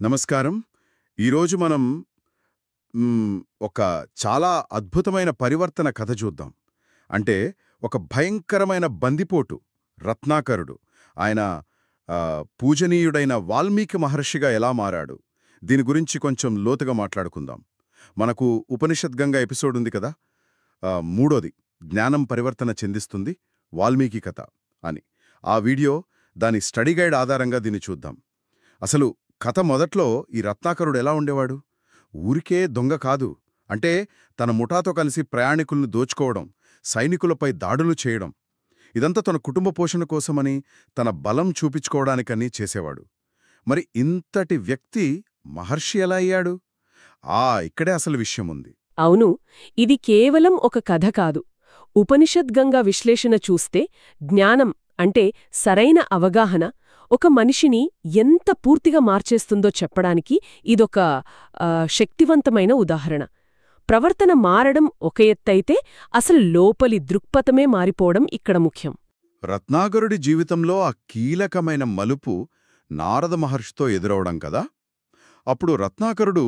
నమస్కారం. ఈరోజు మనం ఒక చాలా అద్భుతమైన పరివర్తన కథ చూద్దాం. అంటే ఒక భయంకరమైన బందిపోటు రత్నాకరుడు. ఆయన పూజనీయుడైన వాల్మీకి మహర్షిగా ఎలా మారాడు? దీని గురించి కొంచెం లోతుగా మాట్లాడుకుందాం. మనకు ఉపనిషత్ గంగా ఎపిసోడ్ ఉంది కదా, మూడోది జ్ఞానం పరివర్తన చెందిస్తుంది వాల్మీకి కథ అని. ఆ వీడియో, దాని స్టడీ గైడ్ ఆధారంగా దీన్ని చూద్దాం. అసలు కథ మొదట్లో ఈ రత్నాకరుడు ఎలా ఉండేవాడు? ఊరికే దొంగ కాదు. అంటే తన ముఠాతో కలిసి ప్రయాణికులను దోచుకోవడం, సైనికులపై దాడులు చేయడం, ఇదంతా తన కుటుంబ పోషణ కోసమని, తన బలం చూపించుకోవడానికని చేసేవాడు. మరి ఇంతటి వ్యక్తి మహర్షి ఎలా అయ్యాడు? ఇక్కడే అసలు విషయముంది. అవును, ఇది కేవలం ఒక కథ కాదు. ఉపనిషద్గంగా విశ్లేషణ చూస్తే జ్ఞానం అంటే సరైన అవగాహన ఒక మనిషిని ఎంత పూర్తిగా మార్చేస్తుందో చెప్పడానికి ఇదొక శక్తివంతమైన ఉదాహరణ. ప్రవర్తన మారడం ఒక ఎత్తైతే అసలు లోపలి దృక్పథమే మారిపోవడం ఇక్కడ ముఖ్యం. రత్నాకరుడి జీవితంలో ఆ కీలకమైన మలుపు నారద మహర్షితో ఎదురవడం కదా. అప్పుడు రత్నాకరుడు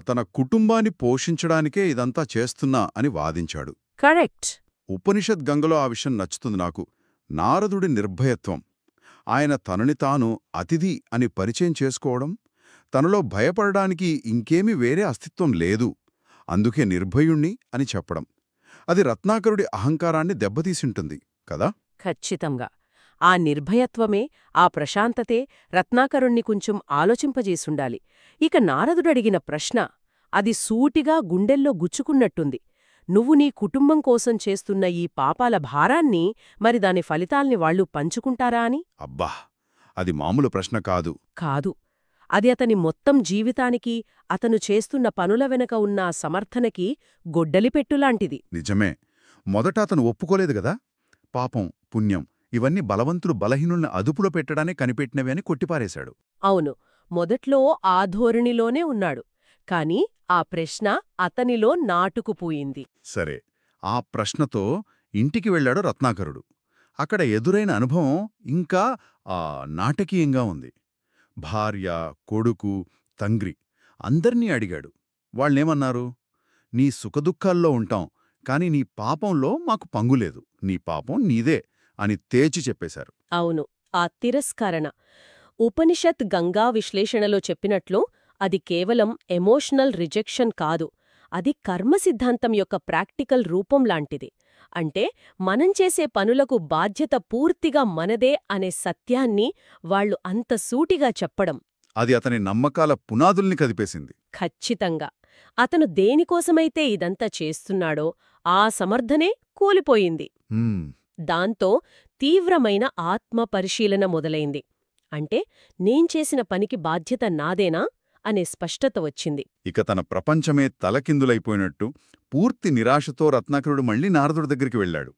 తన కుటుంబాన్ని పోషించడానికే ఇదంతా చేస్తున్నా అని వాదించాడు. కరెక్ట్. ఉపనిషత్ గంగలో ఆ విషయం నచ్చుతుంది నాకు. నారదుడి నిర్భయత్వం, ఆయన తనని తాను అతిథి అని పరిచయం చేసుకోవడం, తనలో భయపడడానికి ఇంకేమీ వేరే అస్తిత్వం లేదు, అందుకే నిర్భయుణ్ణి అని చెప్పడం, అది రత్నాకరుడి అహంకారాన్ని దెబ్బతీసింటుంది కదా. ఖచ్చితంగా. ఆ నిర్భయత్వమే, ఆ ప్రశాంతతే రత్నాకరుణ్ణి కొంచెం ఆలోచింపజేసుండాలి. ఇక నారదుడడిగిన ప్రశ్న, అది సూటిగా గుండెల్లో గుచ్చుకున్నట్టుంది. నువ్వు నీ కుటుంబం కోసం చేస్తున్న ఈ పాపాల భారాన్ని, మరి దాని ఫలితాల్ని వాళ్ళు పంచుకుంటారా అని. అబ్బా, అది మామూలు ప్రశ్న కాదు. కాదు. అది అతని మొత్తం జీవితానికి, అతను చేస్తున్న పనుల వెనక ఉన్న ఆ సమర్థనకి గొడ్డలిపెట్టులాంటిది. నిజమే. మొదట అతను ఒప్పుకోలేదు గదా. పాపం, పుణ్యం ఇవన్నీ బలవంతుడు బలహీనుల్ని అదుపులో పెట్టడానే కనిపెట్టినవి అని కొట్టిపారేశాడు. అవును, మొదట్లో ఆ ధోరణిలోనే ఉన్నాడు. కాని ఆ ప్రశ్న అతనిలో నాటుకుపోయింది. సరే, ఆ ప్రశ్నతో ఇంటికి వెళ్ళాడు రత్నాకరుడు. అక్కడ ఎదురైన అనుభవం ఇంకా నాటకీయంగా ఉంది. భార్య, కొడుకు, తండ్రి అందర్నీ అడిగాడు. వాళ్ళేమన్నారు? నీ సుఖదుఖాల్లో ఉంటాం, కాని నీ పాపంలో మాకు పంగులేదు, నీ పాపం నీదే అని తేల్చి చెప్పేశారు. అవును, ఆ తిరస్కరణ ఉపనిషత్ గంగా విశ్లేషణలో చెప్పినట్లు అది కేవలం ఎమోషనల్ రిజెక్షన్ కాదు, అది కర్మ సిద్ధాంతం యొక్క ప్రాక్టికల్ రూపం లాంటిది. అంటే మనం చేసే పనులకు బాధ్యత పూర్తిగా మనదే అనే సత్యాన్ని వాళ్లు అంత సూటిగా చెప్పడం, అది అతని నమ్మకాల పునాదుల్ని కదిపేసింది. ఖచ్చితంగా. అతను దేనికోసమైతే ఇదంతా చేస్తున్నాడో ఆ సమర్థనే కూలిపోయింది. దాంతో తీవ్రమైన ఆత్మ పరిశీలన మొదలైంది. అంటే నేంచేసిన పనికి బాధ్యత నాదేనా అనే స్పష్టత వచ్చింది. ఇక తన ప్రపంచమే తలకిందులైపోయినట్టు పూర్తి నిరాశతో రత్నాకరుడు మళ్లీ నారదుడి దగ్గరికి వెళ్ళాడు.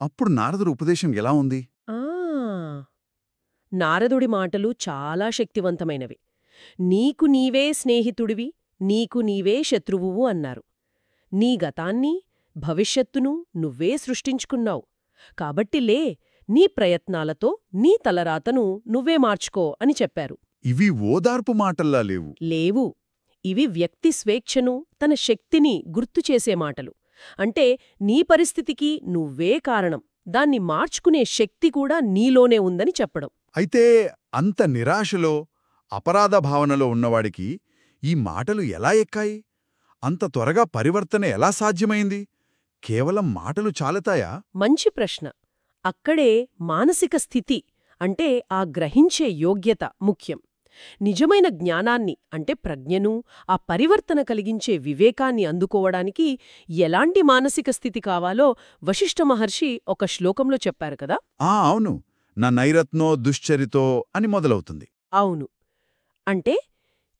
అప్పుడు నారదుడి ఉపదేశం ఎలా ఉంది? నారదుడి మాటలు చాలా శక్తివంతమైనవి. నీకు నీవే స్నేహితుడివి, నీకు నీవే శత్రువువు అన్నారు. నీ గతాన్ని, భవిష్యత్తును నువ్వే సృష్టించుకున్నావు. కాబట్టి లే, నీ ప్రయత్నాలతో నీ తలరాతను నువ్వే మార్చుకో అని చెప్పారు. ఇవి ఓదార్పు మాటల్లా లేవు. లేవు. ఇవి వ్యక్తి స్వేచ్ఛను, తన శక్తిని గుర్తుచేసే మాటలు. అంటే నీ పరిస్థితికి నువ్వే కారణం, దాన్ని మార్చుకునే శక్తి కూడా నీలోనే ఉందని చెప్పడం. అయితే అంత నిరాశలో, అపరాధ భావనలో ఉన్నవాడికి ఈ మాటలు ఎలా ఎక్కాయి? అంత త్వరగా పరివర్తన ఎలా సాధ్యమైంది? కేవలం మాటలు చాలతాయా? మంచి ప్రశ్న. అక్కడే మానసిక స్థితి, అంటే ఆ గ్రహించే యోగ్యత ముఖ్యం. నిజమైన జ్ఞానాన్ని, అంటే ప్రజ్ఞను, ఆ పరివర్తన కలిగించే వివేకాన్ని అందుకోవడానికి ఎలాంటి మానసిక స్థితి కావాలో వశిష్ఠ మహర్షి ఒక శ్లోకంలో చెప్పారు కదా. అవును, నా నైరత్నో దుశ్చరితో అని మొదలవుతుంది. అవును, అంటే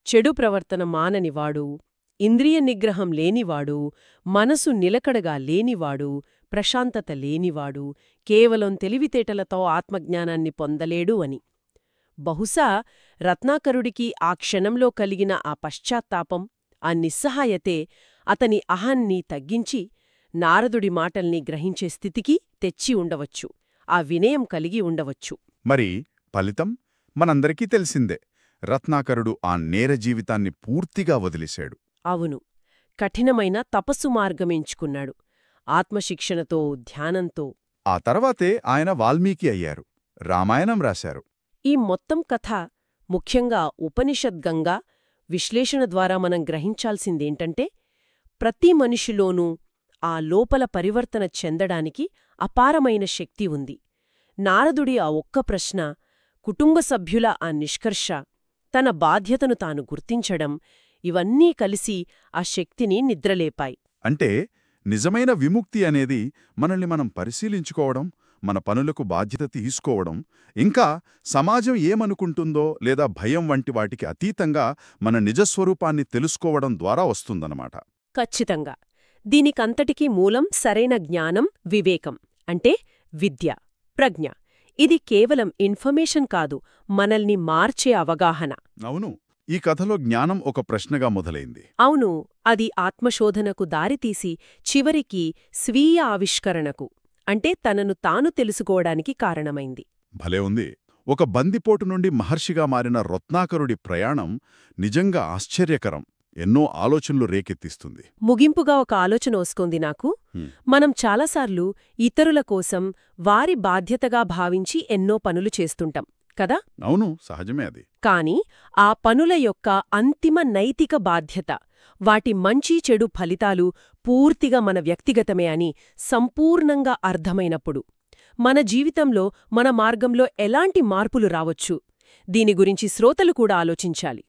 చెడు ప్రవర్తన మాననివాడు, ఇంద్రియ నిగ్రహం లేనివాడు, మనసు నిలకడగా లేనివాడు, ప్రశాంతత లేనివాడు కేవలం తెలివితేటలతో ఆత్మజ్ఞానాన్ని పొందలేడు అని. బహుశా రత్నాకరుడికి ఆ క్షణంలో కలిగిన ఆ పశ్చాత్తాపం, ఆ నిస్సహాయతే అతని అహాన్ని తగ్గించి నారదుడి మాటల్ని గ్రహించే స్థితికి తెచ్చి ఉండవచ్చు, ఆ వినయం కలిగి ఉండవచ్చు. మరి ఫలితం మనందరికీ తెలిసిందే. రత్నాకరుడు ఆ నేర జీవితాన్ని పూర్తిగా వదిలేశాడు. అవును, కఠినమైన తపస్సు మార్గం ఎంచుకున్నాడు. ఆత్మశిక్షణతో, ధ్యానంతో. ఆ తర్వాతే ఆయన వాల్మీకి అయ్యారు, రామాయణం రాశారు. ఈ మొత్తం కథ ముఖ్యంగా ఉపనిషద్గంగా విశ్లేషణ ద్వారా మనం గ్రహించాల్సిందేంటంటే, ప్రతి మనిషిలోనూ ఆ లోపల పరివర్తన చెందడానికి అపారమైన శక్తి ఉంది. నారదుడి ఆ ఒక్క ప్రశ్న, కుటుంబ సభ్యుల ఆ నిష్కర్ష, తన బాధ్యతను తాను గుర్తించడం, ఇవన్నీ కలిసి ఆ శక్తిని నిద్రలేపాయి. అంటే నిజమైన విముక్తి అనేది మనల్ని మనం పరిశీలించుకోవడం, మన పనులకు బాధ్యత తీసుకోవడం, ఇంకా సమాజం ఏమనుకుంటుందో లేదా భయం వంటి వాటికి అతీతంగా మన నిజస్వరూపాన్ని తెలుసుకోవడం ద్వారా వస్తుందన్నమాట. ఖచ్చితంగా. దీనికంతటికీ మూలం సరైన జ్ఞానం, వివేకం. అంటే విద్య, ప్రజ్ఞ. ఇది కేవలం ఇన్ఫర్మేషన్ కాదు, మనల్ని మార్చే అవగాహన. అవును, ఈ కథలో జ్ఞానం ఒక ప్రశ్నగా మొదలైంది. అవును, అది ఆత్మశోధనకు దారితీసి చివరికి స్వీయ ఆవిష్కరణకు, అంటే తనను తాను తెలుసుకోవడానికి కారణమైంది. భలే ఉంది. ఒక బందిపోటు నుండి మహర్షిగా మారిన రత్నాకరుడి ప్రయాణం నిజంగా ఆశ్చర్యకరం, ఎన్నో ఆలోచనలు రేకెత్తిస్తుంది. ముగింపుగా ఒక ఆలోచన వస్తోంది నాకు. మనం చాలాసార్లు ఇతరుల కోసం వారి బాధ్యతగా భావించి ఎన్నో పనులు చేస్తుంటాం కదా. అవును, సహజమే అది. కాని ఆ పనుల యొక్క అంతిమ నైతిక బాధ్యత, వాటి మంచి చెడు ఫలితాలు పూర్తిగా మన వ్యక్తిగతమే అని సంపూర్ణంగా అర్థమైనప్పుడు మన జీవితంలో, మన మార్గంలో ఎలాంటి మార్పులు రావచ్చు? దీని గురించి శ్రోతలు కూడా ఆలోచించాలి.